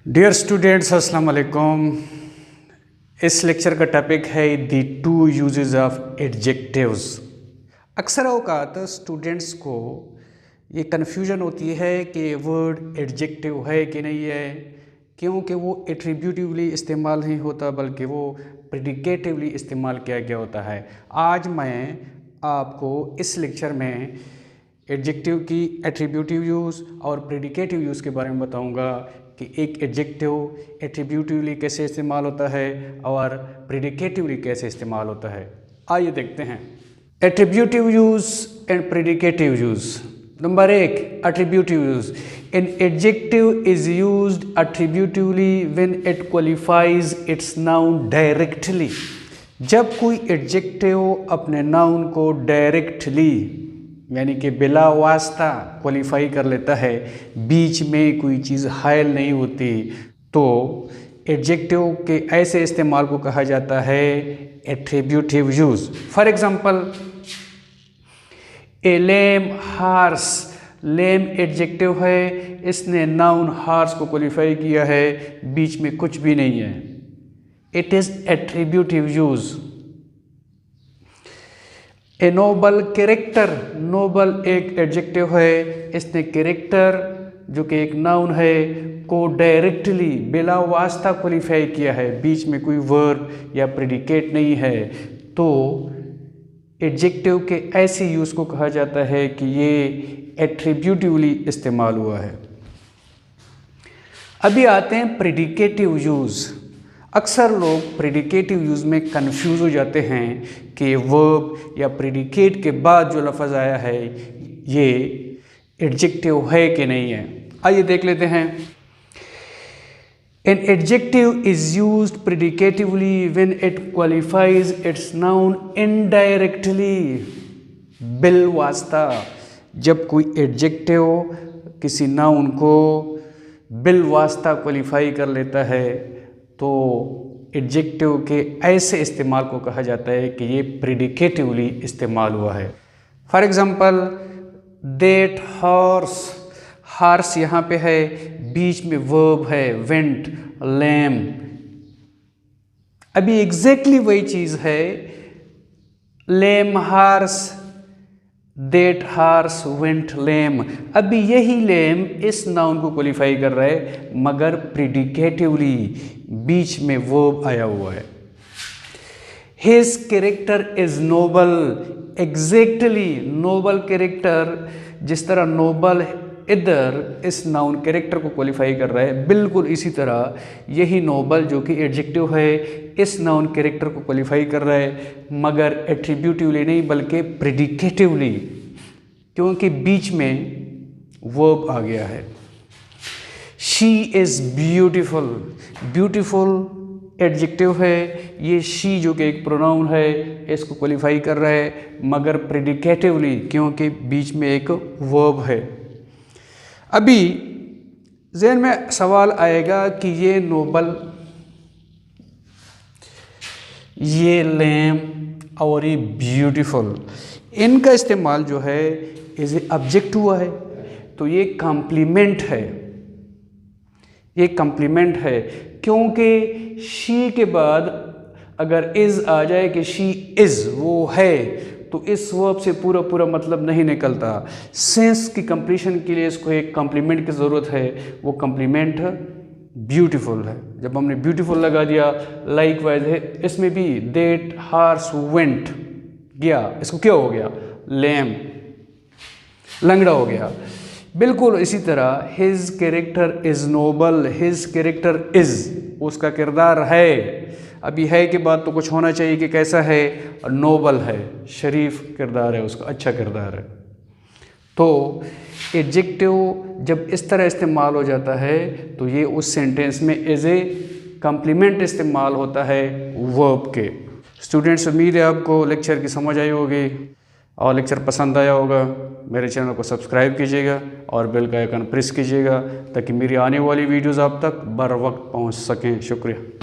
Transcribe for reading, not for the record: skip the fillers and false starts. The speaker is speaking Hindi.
डियर स्टूडेंट्स अस्सलाम वालेकुम। इस लेक्चर का टॉपिक है the two uses of adjectives. अक्सर औकात स्टूडेंट्स को ये कन्फ्यूजन होती है कि वर्ड एडजेक्टिव है कि नहीं है, क्योंकि वो एट्रीब्यूटिवली इस्तेमाल नहीं होता बल्कि वो प्रेडिकेटिवली इस्तेमाल किया गया होता है। आज मैं आपको इस लेक्चर में एडजेक्टिव की एट्रीब्यूटिव यूज़ और प्रेडिकेटिव यूज़ के बारे में बताऊंगा कि एक एडजेक्टिव एट्रीब्यूटिवली कैसे इस्तेमाल होता है और प्रेडिकेटिवली कैसे इस्तेमाल होता है। आइए देखते हैं attributive use and predicative use. Number 1, attributive use. An adjective is used attributively when it qualifies its noun directly. जब कोई एडजेक्टिव अपने नाउन को डायरेक्टली यानी कि बिला वास्ता क्वालिफाई कर लेता है, बीच में कोई चीज़ हायल नहीं होती, तो एडजेक्टिव के ऐसे इस्तेमाल को कहा जाता है attributive use. For example, a lame horse. Lame adjective है, इसने नाउन हार्स को क्वालिफाई किया है, बीच में कुछ भी नहीं है, it is attributive use. A noble character. Noble एक एडजेक्टिव है, इसने कैरेक्टर जो कि एक नाउन है को डायरेक्टली बिला वास्ता क्वालिफाई किया है, बीच में कोई वर्ब या प्रेडिकेट नहीं है, तो एडजेक्टिव के ऐसे यूज़ को कहा जाता है कि ये एट्रीब्यूटिवली इस्तेमाल हुआ है। अभी आते हैं प्रेडिकेटिव यूज़। अक्सर लोग प्रेडिकेटिव यूज़ में कंफ्यूज हो जाते हैं कि वर्ब या प्रेडिकेट के बाद जो लफ्ज़ आया है ये एडजेक्टिव है कि नहीं है। आइए देख लेते हैं। An adjective is used predicatively when it qualifies its noun indirectly बिल वास्ता। जब कोई एडजेक्टिव किसी नाउन को बिल वास्ता क्वालिफाई कर लेता है तो एडजेक्टिव के ऐसे इस्तेमाल को कहा जाता है कि ये प्रेडिकेटिवली इस्तेमाल हुआ है। For example, that horse. Horse यहाँ पे है, बीच में वर्ब है वेंट, लैम। अभी एग्जैक्टली वही चीज़ है, lame horse, that horse went lame. अभी यही लैम इस नाउन को क्वालिफाई कर रहा है मगर प्रेडिकेटिवली बीच में वर्ब आया हुआ है। His character is noble. Exactly noble character, जिस तरह नोबल इधर इस नाउन कैरेक्टर को क्वालिफाई कर रहा है, बिल्कुल इसी तरह यही नोबल जो कि एडजेक्टिव है इस नाउन कैरेक्टर को क्वालिफाई कर रहा है मगर एट्रीब्यूटिवली नहीं बल्कि प्रेडिकेटिवली, क्योंकि बीच में वर्ब आ गया है। She is beautiful. Beautiful adjective है, ये शी जो कि एक प्रोनाउन है इसको क्वालिफाई कर रहा है मगर प्रेडिकेटिवली, क्योंकि बीच में एक वर्ब है। अभी ज़हन में सवाल आएगा कि ये नोबल, ये लेम और ये ब्यूटीफुल, इनका इस्तेमाल जो है एज ए ऑब्जेक्ट हुआ है, तो ये कॉम्प्लीमेंट है। ये कॉम्प्लीमेंट है क्योंकि शी के बाद अगर इज़ आ जाए कि शी इज़ वो है, तो इस वर्ब से पूरा पूरा मतलब नहीं निकलता। सेंस की कंप्लीशन के लिए इसको एक कॉम्प्लीमेंट की ज़रूरत है, वो कॉम्प्लीमेंट ब्यूटीफुल है। जब हमने ब्यूटीफुल लगा दिया, लाइक वाइज है इसमें भी, दैट हार्स वेंट गया, इसको क्या हो गया, लैम, लंगड़ा हो गया। बिल्कुल इसी तरह his character is noble. His character is, उसका किरदार है, अभी है के बाद तो कुछ होना चाहिए कि कैसा है, नोबल है, शरीफ किरदार है उसका, अच्छा किरदार है। तो एडजेक्टिव जब इस तरह इस्तेमाल हो जाता है तो ये उस सेंटेंस में एज ए कॉम्प्लीमेंट इस्तेमाल होता है वर्ब के। स्टूडेंट्स, उम्मीद है आपको लेक्चर की समझ आई होगी और लेक्चर पसंद आया होगा। मेरे चैनल को सब्सक्राइब कीजिएगा और बेल का आइकन प्रेस कीजिएगा ताकि मेरी आने वाली वीडियोज़ आप तक बर वक्त पहुँच सकें। शुक्रिया।